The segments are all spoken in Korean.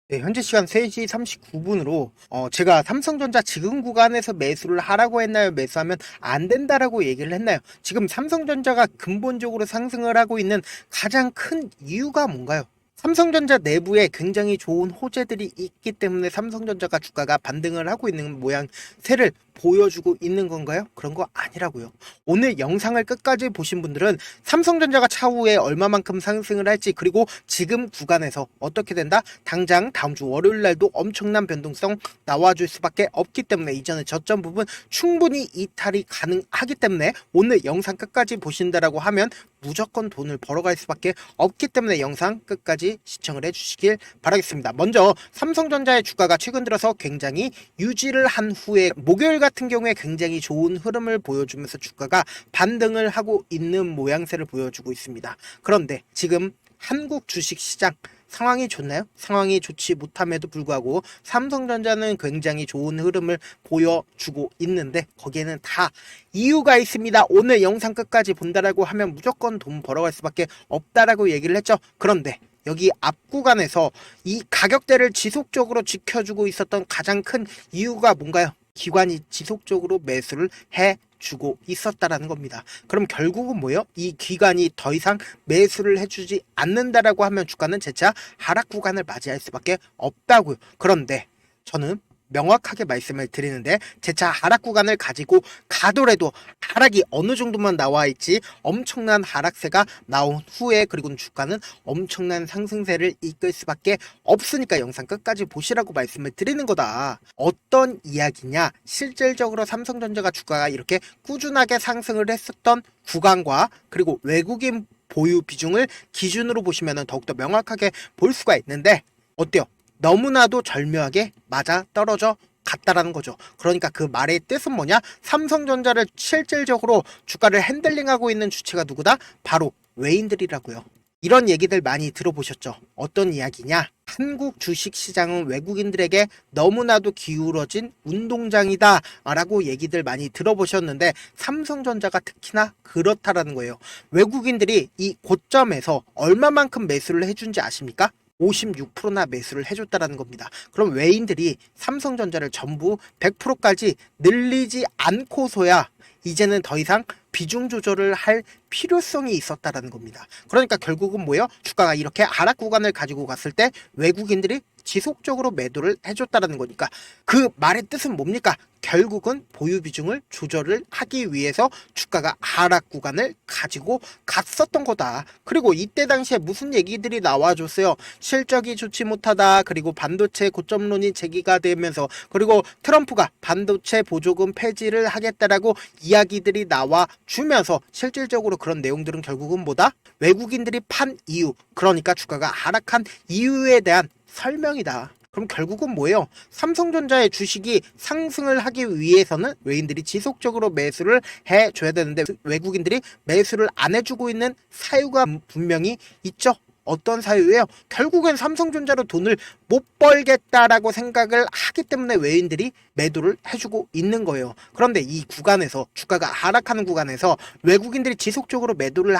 네, 현재 시간 3시 39분으로 제가 삼성전자 지금 구간에서 매수를 하라고 했나요? 매수하면 안 된다라고 얘기를 했나요? 지금 삼성전자가 근본적으로 상승을 하고 있는 가장 큰 이유가 뭔가요? 삼성전자 내부에 굉장히 좋은 호재들이 있기 때문에 삼성전자가 주가가 반등을 하고 있는 모양새를 보여주고 있는 건가요? 그런 거 아니라고요. 오늘 영상을 끝까지 보신 분들은 삼성전자가 차후에 얼마만큼 상승을 할지, 그리고 지금 구간에서 어떻게 된다? 당장 다음 주 월요일 날도 엄청난 변동성 나와줄 수밖에 없기 때문에 이전에 저점 부분 충분히 이탈이 가능하기 때문에 오늘 영상 끝까지 보신다라고 하면 무조건 돈을 벌어갈 수밖에 없기 때문에 영상 끝까지 시청을 해주시길 바라겠습니다. 먼저 삼성전자의 주가가 최근 들어서 굉장히 유지를 한 후에 목요일 같은 경우에 굉장히 좋은 흐름을 보여주면서 주가가 반등을 하고 있는 모양새를 보여주고 있습니다. 그런데 지금 한국 주식시장 상황이 좋나요? 상황이 좋지 못함에도 불구하고 삼성전자는 굉장히 좋은 흐름을 보여주고 있는데 거기에는 다 이유가 있습니다. 오늘 영상 끝까지 본다라고 하면 무조건 돈 벌어갈 수밖에 없다라고 얘기를 했죠. 그런데 여기 앞 구간에서 이 가격대를 지속적으로 지켜주고 있었던 가장 큰 이유가 뭔가요? 기관이 지속적으로 매수를 해주고 있었다라는 겁니다. 그럼 결국은 뭐예요? 이 기관이 더 이상 매수를 해주지 않는다라고 하면 주가는 재차 하락 구간을 맞이할 수밖에 없다고요. 그런데 저는 명확하게 말씀을 드리는데 재차 하락 구간을 가지고 가더라도 하락이 어느 정도만 나와 있지 엄청난 하락세가 나온 후에 그리고 주가는 엄청난 상승세를 이끌 수밖에 없으니까 영상 끝까지 보시라고 말씀을 드리는 거다. 어떤 이야기냐? 실질적으로 삼성전자가 주가가 이렇게 꾸준하게 상승을 했었던 구간과 그리고 외국인 보유 비중을 기준으로 보시면 더욱더 명확하게 볼 수가 있는데 어때요? 너무나도 절묘하게 맞아 떨어져 갔다라는 거죠. 그러니까 그 말의 뜻은 뭐냐? 삼성전자를 실질적으로 주가를 핸들링하고 있는 주체가 누구다? 바로 외인들이라고요. 이런 얘기들 많이 들어보셨죠? 어떤 이야기냐? 한국 주식시장은 외국인들에게 너무나도 기울어진 운동장이다 라고 얘기들 많이 들어보셨는데 삼성전자가 특히나 그렇다라는 거예요. 외국인들이 이 고점에서 얼마만큼 매수를 해준지 아십니까? 56%나 매수를 해줬다라는 겁니다. 그럼 외인들이 삼성전자를 전부 100%까지 늘리지 않고서야 이제는 더 이상 비중 조절을 할 필요성이 있었다라는 겁니다. 그러니까 결국은 뭐예요? 주가가 이렇게 하락 구간을 가지고 갔을 때 외국인들이 지속적으로 매도를 해줬다라는 거니까 그 말의 뜻은 뭡니까? 결국은 보유 비중을 조절을 하기 위해서 주가가 하락 구간을 가지고 갔었던 거다. 그리고 이때 당시에 무슨 얘기들이 나와줬어요? 실적이 좋지 못하다. 그리고 반도체 고점론이 제기가 되면서 그리고 트럼프가 반도체 보조금 폐지를 하겠다라고 이야기들이 나와주면서 실질적으로 그런 내용들은 결국은 뭐다? 외국인들이 판 이유, 그러니까 주가가 하락한 이유에 대한 설명이다. 그럼 결국은 뭐예요? 삼성전자의 주식이 상승을 하기 위해서는 외인들이 지속적으로 매수를 해줘야 되는데 외국인들이 매수를 안 해주고 있는 사유가 분명히 있죠. 어떤 사유예요? 결국엔 삼성전자로 돈을 못 벌겠다라고 생각을 하기 때문에 외인들이 매도를 해주고 있는 거예요. 그런데 이 구간에서 주가가 하락하는 구간에서 외국인들이 지속적으로 매도를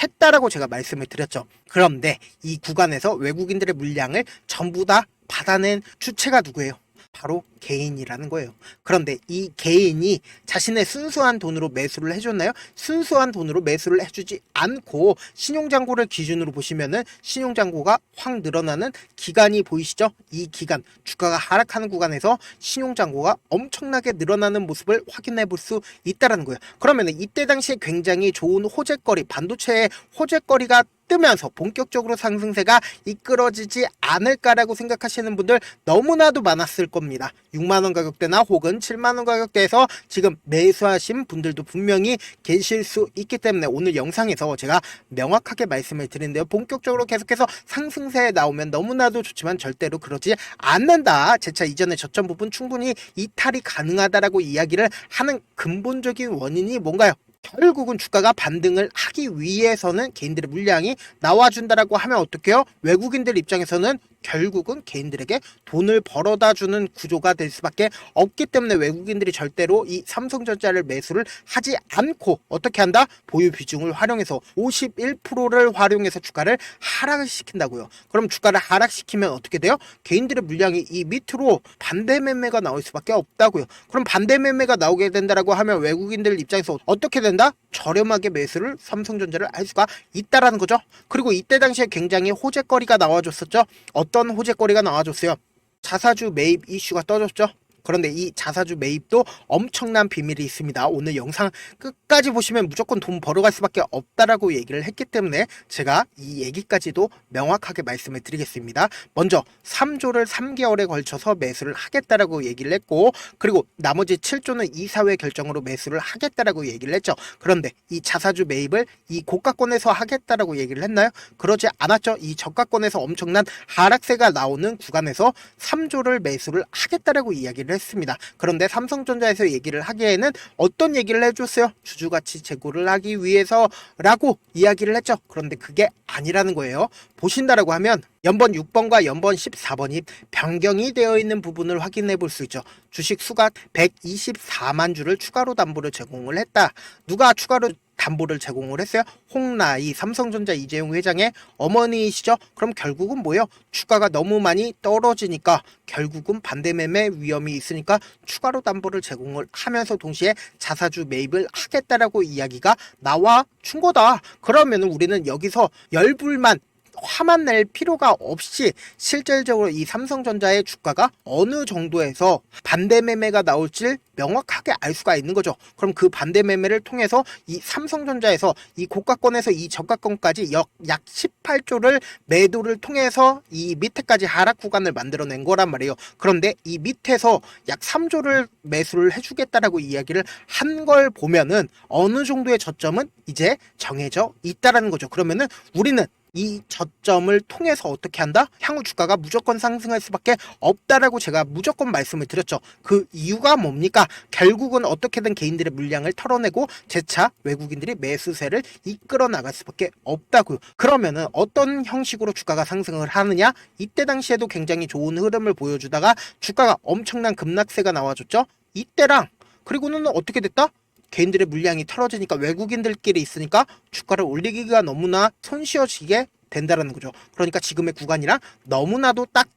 했다라고 제가 말씀을 드렸죠. 그런데 이 구간에서 외국인들의 물량을 전부 다 받아낸 주체가 누구예요? 바로 개인이라는 거예요. 그런데 이 개인이 자신의 순수한 돈으로 매수를 해줬나요? 순수한 돈으로 매수를 해주지 않고 신용잔고를 기준으로 보시면은 신용잔고가 확 늘어나는 기간이 보이시죠? 이 기간, 주가가 하락하는 구간에서 신용잔고가 엄청나게 늘어나는 모습을 확인해 볼 수 있다는 거예요. 그러면 이때 당시에 굉장히 좋은 호재거리, 반도체의 호재거리가 뜨면서 본격적으로 상승세가 이끌어지지 않을까라고 생각하시는 분들 너무나도 많았을 겁니다. 6만원 가격대나 혹은 7만원 가격대에서 지금 매수하신 분들도 분명히 계실 수 있기 때문에 오늘 영상에서 제가 명확하게 말씀을 드리는데요. 본격적으로 계속해서 상승세에 나오면 너무나도 좋지만 절대로 그러지 않는다. 재차 이전에 저점 부분 충분히 이탈이 가능하다라고 이야기를 하는 근본적인 원인이 뭔가요? 결국은 주가가 반등을 하기 위해서는 개인들의 물량이 나와준다라고 하면 어떡해요? 외국인들 입장에서는 결국은 개인들에게 돈을 벌어다 주는 구조가 될 수밖에 없기 때문에 외국인들이 절대로 이 삼성전자를 매수를 하지 않고 어떻게 한다? 보유 비중을 활용해서 51%를 활용해서 주가를 하락을 시킨다고요. 그럼 주가를 하락시키면 어떻게 돼요? 개인들의 물량이 이 밑으로 반대 매매가 나올 수밖에 없다고요. 그럼 반대 매매가 나오게 된다라고 하면 외국인들 입장에서 어떻게 된다? 저렴하게 매수를 삼성전자를 할 수가 있다라는 거죠. 그리고 이때 당시에 굉장히 호재거리가 나와줬었죠. 어떤 호재거리가 나와줬어요? 자사주 매입 이슈가 떠졌죠. 그런데 이 자사주 매입도 엄청난 비밀이 있습니다. 오늘 영상 끝까지 보시면 무조건 돈 벌어갈 수밖에 없다라고 얘기를 했기 때문에 제가 이 얘기까지도 명확하게 말씀을 드리겠습니다. 먼저 3조를 3개월에 걸쳐서 매수를 하겠다라고 얘기를 했고, 그리고 나머지 7조는 이사회 결정으로 매수를 하겠다라고 얘기를 했죠. 그런데 이 자사주 매입을 이 고가권에서 하겠다라고 얘기를 했나요? 그러지 않았죠. 이 저가권에서 엄청난 하락세가 나오는 구간에서 3조를 매수를 하겠다라고 이야기를 했습니다. 그런데 삼성전자에서 얘기를 하기에는 어떤 얘기를 해줬어요? 주주가치 제고를 하기 위해서라고 이야기를 했죠. 그런데 그게 아니라는 거예요. 보신다라고 하면 연번 6번과 연번 14번이 변경이 되어 있는 부분을 확인해 볼 수 있죠. 주식 수가 124만 주를 추가로 담보를 제공을 했다. 누가 추가로 담보를 제공을 했어요? 홍라이 삼성전자 이재용 회장의 어머니이시죠. 그럼 결국은 뭐예요? 주가가 너무 많이 떨어지니까 결국은 반대매매 위험이 있으니까 추가로 담보를 제공을 하면서 동시에 자사주 매입을 하겠다라고 이야기가 나와 준 거다. 그러면 우리는 여기서 열불만 화만 낼 필요가 없이 실질적으로 이 삼성전자의 주가가 어느 정도에서 반대 매매가 나올지 명확하게 알 수가 있는 거죠. 그럼 그 반대 매매를 통해서 이 삼성전자에서 이 고가권에서 이 저가권까지 약 18조를 매도를 통해서 이 밑에까지 하락 구간을 만들어낸 거란 말이에요. 그런데 이 밑에서 약 3조를 매수를 해주겠다라고 이야기를 한 걸 보면은 어느 정도의 저점은 이제 정해져 있다라는 거죠. 그러면은 우리는 이 저점을 통해서 어떻게 한다? 향후 주가가 무조건 상승할 수밖에 없다라고 제가 무조건 말씀을 드렸죠. 그 이유가 뭡니까? 결국은 어떻게든 개인들의 물량을 털어내고 재차 외국인들이 매수세를 이끌어 나갈 수밖에 없다고요. 그러면은 어떤 형식으로 주가가 상승을 하느냐? 이때 당시에도 굉장히 좋은 흐름을 보여주다가 주가가 엄청난 급락세가 나와줬죠. 이때랑 그리고는 어떻게 됐다? 개인들의 물량이 털어지니까 외국인들끼리 있으니까 주가를 올리기가 너무나 손쉬워지게 된다는 거죠. 그러니까 지금의 구간이랑 너무나도 딱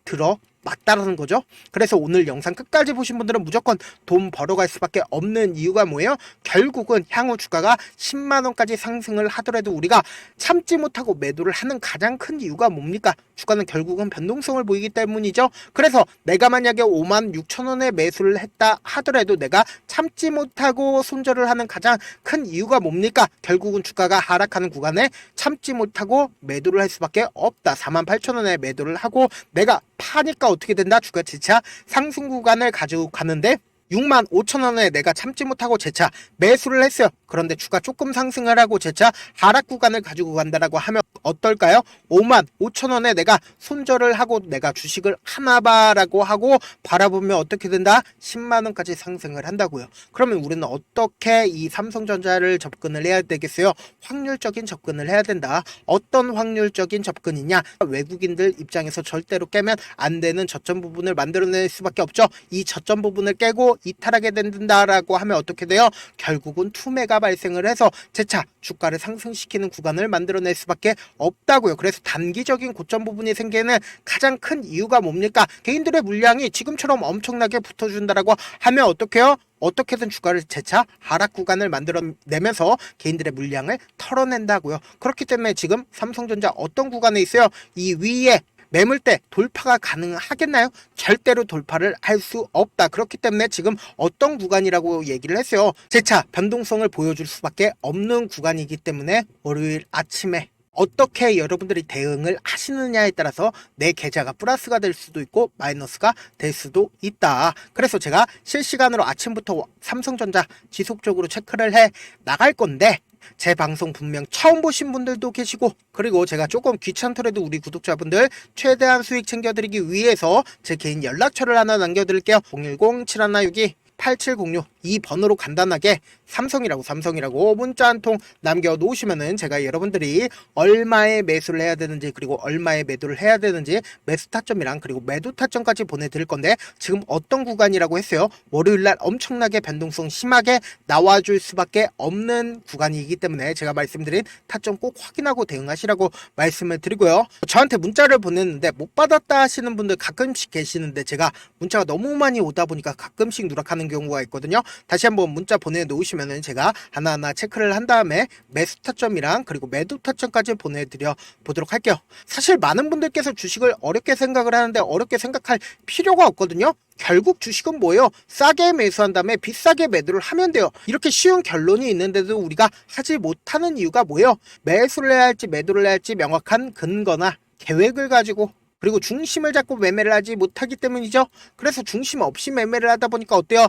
맞다라는 거죠. 그래서 오늘 영상 끝까지 보신 분들은 무조건 돈 벌어갈 수밖에 없는 이유가 뭐예요? 결국은 향후 주가가 10만원까지 상승을 하더라도 우리가 참지 못하고 매도를 하는 가장 큰 이유가 뭡니까? 주가는 결국은 변동성을 보이기 때문이죠. 그래서 내가 만약에 5만 6천원에 매수를 했다 하더라도 내가 참지 못하고 손절을 하는 가장 큰 이유가 뭡니까? 결국은 주가가 하락하는 구간에 참지 못하고 매도를 할 수밖에 없다. 4만 8천원에 매도를 하고 내가 파니까 어떻게 된다? 주가 재차 상승 구간을 가지고 가는데 6만 5천원에 내가 참지 못하고 재차 매수를 했어요. 그런데 주가 조금 상승을 하고 재차 하락 구간을 가지고 간다라고 하면 어떨까요? 5만 5천원에 내가 손절을 하고 내가 주식을 하나봐라고 하고 바라보면 어떻게 된다? 10만원까지 상승을 한다고요. 그러면 우리는 어떻게 이 삼성전자를 접근을 해야 되겠어요? 확률적인 접근을 해야 된다. 어떤 확률적인 접근이냐? 외국인들 입장에서 절대로 깨면 안 되는 저점 부분을 만들어낼 수밖에 없죠. 이 저점 부분을 깨고 이탈하게 된다라고 하면 어떻게 돼요? 결국은 투매가 발생을 해서 재차 주가를 상승시키는 구간을 만들어낼 수밖에 없다고요. 그래서 단기적인 고점 부분이 생기는 가장 큰 이유가 뭡니까? 개인들의 물량이 지금처럼 엄청나게 붙어준다라고 하면 어떡해요? 어떻게든 주가를 재차 하락 구간을 만들어내면서 개인들의 물량을 털어낸다고요. 그렇기 때문에 지금 삼성전자 어떤 구간에 있어요? 이 위에 매물대 돌파가 가능하겠나요? 절대로 돌파를 할 수 없다. 그렇기 때문에 지금 어떤 구간이라고 얘기를 했어요. 재차 변동성을 보여줄 수밖에 없는 구간이기 때문에 월요일 아침에 어떻게 여러분들이 대응을 하시느냐에 따라서 내 계좌가 플러스가 될 수도 있고 마이너스가 될 수도 있다. 그래서 제가 실시간으로 아침부터 삼성전자 지속적으로 체크를 해 나갈 건데 제 방송 분명 처음 보신 분들도 계시고 그리고 제가 조금 귀찮더라도 우리 구독자분들 최대한 수익 챙겨드리기 위해서 제 개인 연락처를 하나 남겨드릴게요. 010-7162-8706 이 번호로 간단하게 삼성이라고 문자 한 통 남겨놓으시면은 제가 여러분들이 얼마에 매수를 해야 되는지, 그리고 얼마에 매도를 해야 되는지 매수 타점이랑 그리고 매도 타점까지 보내드릴 건데, 지금 어떤 구간이라고 했어요? 월요일날 엄청나게 변동성 심하게 나와줄 수밖에 없는 구간이기 때문에 제가 말씀드린 타점 꼭 확인하고 대응하시라고 말씀을 드리고요. 저한테 문자를 보냈는데 못 받았다 하시는 분들 가끔씩 계시는데, 제가 문자가 너무 많이 오다 보니까 가끔씩 누락하는 경우가 있거든요. 다시 한번 문자 보내놓으시면은 제가 하나하나 체크를 한 다음에 매수 타점이랑 그리고 매도 타점까지 보내드려 보도록 할게요. 사실 많은 분들께서 주식을 어렵게 생각을 하는데 어렵게 생각할 필요가 없거든요. 결국 주식은 뭐예요? 싸게 매수한 다음에 비싸게 매도를 하면 돼요. 이렇게 쉬운 결론이 있는데도 우리가 하지 못하는 이유가 뭐예요? 매수를 해야 할지 매도를 해야 할지 명확한 근거나 계획을 가지고, 그리고 중심을 잡고 매매를 하지 못하기 때문이죠. 그래서 중심 없이 매매를 하다 보니까 어때요?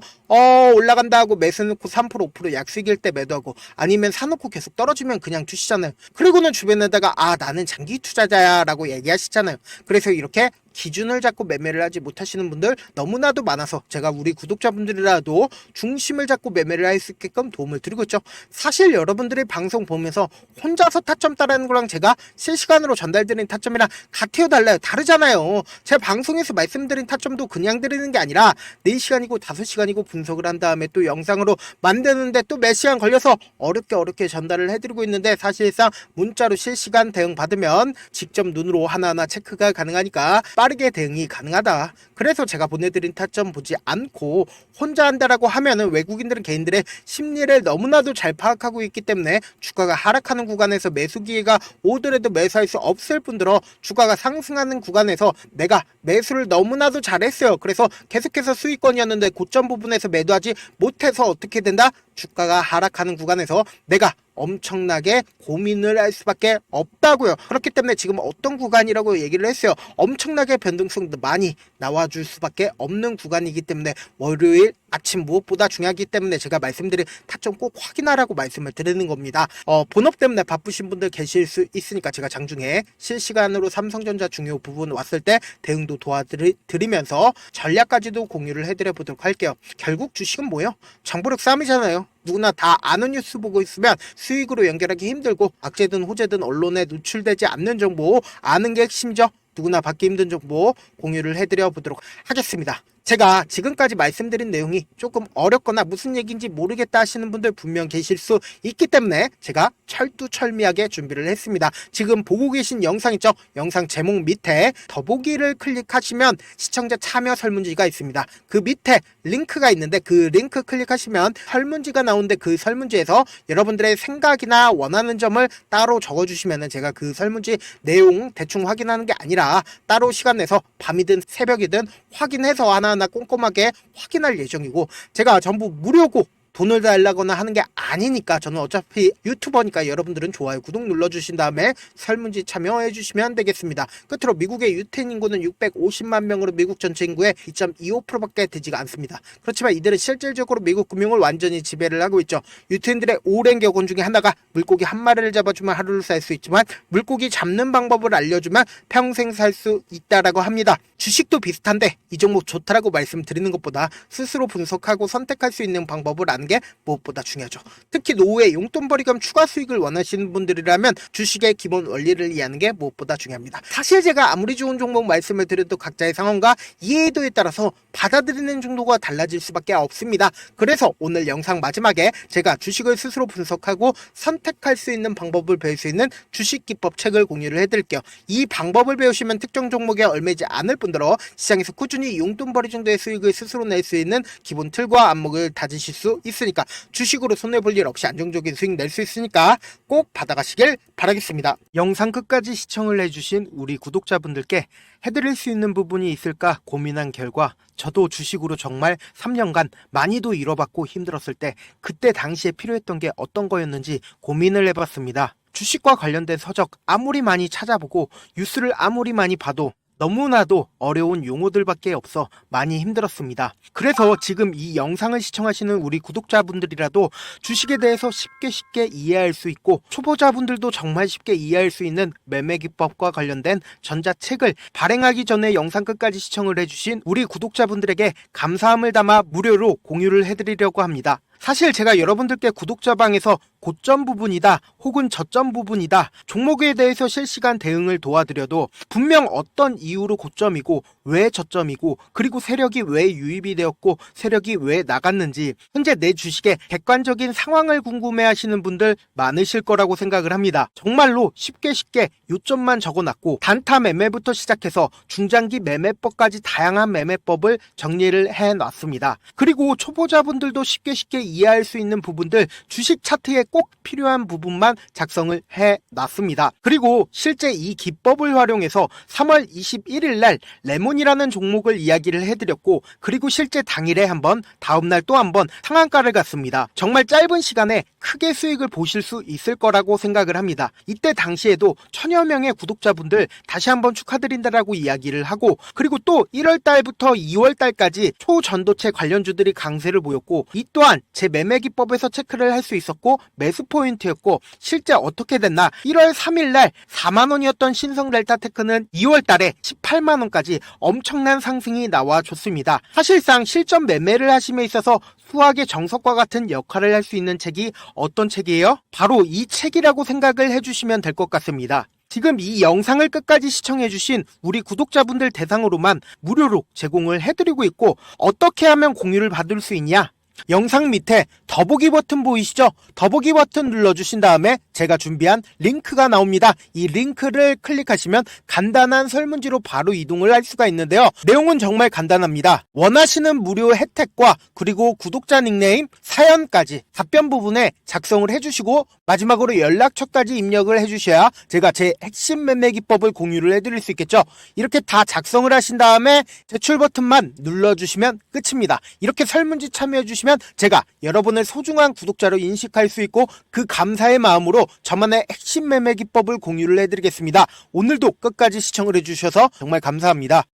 올라간다 하고 매수 넣고 3% 5% 약수익일 때 매도하고, 아니면 사놓고 계속 떨어지면 그냥 두시잖아요. 그리고는 주변에다가 나는 장기 투자자야 라고 얘기하시잖아요. 그래서 이렇게 기준을 잡고 매매를 하지 못하시는 분들 너무나도 많아서 제가 우리 구독자분들이라도 중심을 잡고 매매를 할 수 있게끔 도움을 드리고 있죠. 사실 여러분들이 방송 보면서 혼자서 타점 따라하는 거랑 제가 실시간으로 전달드린 타점이랑 같아요, 달라요? 다르잖아요. 제 방송에서 말씀드린 타점도 그냥 드리는 게 아니라 4시간이고 5시간이고 분석을 한 다음에 또 영상으로 만드는데 또 몇 시간 걸려서 어렵게 전달을 해드리고 있는데, 사실상 문자로 실시간 대응 받으면 직접 눈으로 하나하나 체크가 가능하니까 빠르게 대응이 가능하다. 그래서 제가 보내드린 타점 보지 않고 혼자 한다라고 하면은 외국인들은 개인들의 심리를 너무나도 잘 파악하고 있기 때문에 주가가 하락하는 구간에서 매수 기회가 오더라도 매수할 수 없을 뿐더러 주가가 상승하는 구간에서 내가 매수를 너무나도 잘했어요. 그래서 계속해서 수익권이었는데 고점 부분에서 매도하지 못해서 어떻게 된다? 주가가 하락하는 구간에서 내가 엄청나게 고민을 할 수밖에 없다고요. 그렇기 때문에 지금 어떤 구간이라고 얘기를 했어요. 엄청나게 변동성도 많이 나와줄 수밖에 없는 구간이기 때문에 월요일 아침 무엇보다 중요하기 때문에 제가 말씀드린 타점 꼭 확인하라고 말씀을 드리는 겁니다. 본업 때문에 바쁘신 분들 계실 수 있으니까 제가 장중에 실시간으로 삼성전자 중요 부분 왔을 때 대응도 도와드리면서 전략까지도 공유를 해드려 보도록 할게요. 결국 주식은 뭐예요? 정보력 싸움이잖아요. 누구나 다 아는 뉴스 보고 있으면 수익으로 연결하기 힘들고, 악재든 호재든 언론에 노출되지 않는 정보 아는 게 핵심이죠. 누구나 받기 힘든 정보 공유를 해드려 보도록 하겠습니다. 제가 지금까지 말씀드린 내용이 조금 어렵거나 무슨 얘기인지 모르겠다 하시는 분들 분명 계실 수 있기 때문에 제가 철두철미하게 준비를 했습니다. 지금 보고 계신 영상 있죠? 영상 제목 밑에 더보기를 클릭하시면 시청자 참여 설문지가 있습니다. 그 밑에 링크가 있는데 그 링크 클릭하시면 설문지가 나오는데, 그 설문지에서 여러분들의 생각이나 원하는 점을 따로 적어주시면 제가 그 설문지 내용 대충 확인하는 게 아니라 따로 시간 내서 밤이든 새벽이든 확인해서 하나하나 꼼꼼하게 확인할 예정이고, 제가 전부 무료고 돈을 달라거나 하는 게 아니니까, 저는 어차피 유튜버니까 여러분들은 좋아요 구독 눌러주신 다음에 설문지 참여해 주시면 되겠습니다. 끝으로 미국의 유태인 인구는 650만 명으로 미국 전체 인구의 2.25%밖에 되지가 않습니다. 그렇지만 이들은 실질적으로 미국 금융을 완전히 지배를 하고 있죠. 유태인들의 오랜 격언 중에 하나가 물고기 한 마리를 잡아주면 하루를 살 수 있지만 물고기 잡는 방법을 알려주면 평생 살 수 있다라고 합니다. 주식도 비슷한데 이 종목 좋다라고 말씀드리는 것보다 스스로 분석하고 선택할 수 있는 방법을 아는 게 무엇보다 중요하죠. 특히 노후에 용돈벌이 겸 추가 수익을 원하시는 분들이라면 주식의 기본 원리를 이해하는 게 무엇보다 중요합니다. 사실 제가 아무리 좋은 종목 말씀을 드려도 각자의 상황과 이해도에 따라서 받아들이는 정도가 달라질 수밖에 없습니다. 그래서 오늘 영상 마지막에 제가 주식을 스스로 분석하고 선택할 수 있는 방법을 배울 수 있는 주식 기법 책을 공유를 해드릴게요. 이 방법을 배우시면 특정 종목에 얽매이지 않을 뿐더러 시장에서 꾸준히 용돈벌이 정도의 수익을 스스로 낼 수 있는 기본 틀과 안목을 다지실 수 있으니까, 주식으로 손해볼 일 없이 안정적인 수익 낼 수 있으니까 꼭 받아가시길 바라겠습니다. 영상 끝까지 시청을 해주신 우리 구독자분들께 해드릴 수 있는 부분이 있을까 고민한 결과, 저도 주식으로 정말 3년간 많이도 잃어봤고 힘들었을 때 그때 당시에 필요했던 게 어떤 거였는지 고민을 해봤습니다. 주식과 관련된 서적 아무리 많이 찾아보고 뉴스를 아무리 많이 봐도 너무나도 어려운 용어들밖에 없어 많이 힘들었습니다. 그래서 지금 이 영상을 시청하시는 우리 구독자분들이라도 주식에 대해서 쉽게 이해할 수 있고, 초보자분들도 정말 쉽게 이해할 수 있는 매매 기법과 관련된 전자책을 발행하기 전에 영상 끝까지 시청을 해주신 우리 구독자분들에게 감사함을 담아 무료로 공유를 해드리려고 합니다. 사실 제가 여러분들께 구독자방에서 고점 부분이다 혹은 저점 부분이다 종목에 대해서 실시간 대응을 도와드려도 분명 어떤 이유로 고점이고 왜 저점이고 그리고 세력이 왜 유입이 되었고 세력이 왜 나갔는지 현재 내 주식의 객관적인 상황을 궁금해하시는 분들 많으실 거라고 생각을 합니다. 정말로 쉽게 요점만 적어놨고 단타 매매부터 시작해서 중장기 매매법까지 다양한 매매법을 정리를 해놨습니다. 그리고 초보자분들도 쉽게 이해할 수 있는 부분들 주식 차트에 꼭 필요한 부분만 작성을 해놨습니다. 그리고 실제 이 기법을 활용해서 3월 21일 날 레몬이라는 종목을 이야기를 해드렸고 그리고 실제 당일에 한번 다음날 또 한번 상한가를 갔습니다. 정말 짧은 시간에 크게 수익을 보실 수 있을 거라고 생각을 합니다. 이때 당시에도 1000여 명의 구독자분들 다시 한번 축하드린다라고 이야기를 하고 그리고 또 1월 달부터 2월 달까지 초전도체 관련주들이 강세를 보였고 이 또한 제 매매 기법에서 체크를 할 수 있었고 매수 포인트였고 실제 어떻게 됐나 1월 3일 날 4만원이었던 신성 델타테크는 2월 달에 18만원까지 엄청난 상승이 나와줬습니다. 사실상 실전 매매를 하심에 있어서 수학의 정석과 같은 역할을 할 수 있는 책이 어떤 책이에요? 바로 이 책이라고 생각을 해주시면 될 것 같습니다. 지금 이 영상을 끝까지 시청해주신 우리 구독자분들 대상으로만 무료로 제공을 해드리고 있고 어떻게 하면 공유를 받을 수 있냐? 영상 밑에 더보기 버튼 보이시죠? 더보기 버튼 눌러주신 다음에 제가 준비한 링크가 나옵니다. 이 링크를 클릭하시면 간단한 설문지로 바로 이동을 할 수가 있는데요. 내용은 정말 간단합니다. 원하시는 무료 혜택과 그리고 구독자 닉네임, 사연까지 답변 부분에 작성을 해주시고 마지막으로 연락처까지 입력을 해주셔야 제가 제 핵심 매매 기법을 공유를 해드릴 수 있겠죠. 이렇게 다 작성을 하신 다음에 제출 버튼만 눌러주시면 끝입니다. 이렇게 설문지 참여해주시면 제가 여러분을 소중한 구독자로 인식할 수 있고 그 감사의 마음으로 저만의 핵심 매매 기법을 공유를 해드리겠습니다. 오늘도 끝까지 시청을 해주셔서 정말 감사합니다.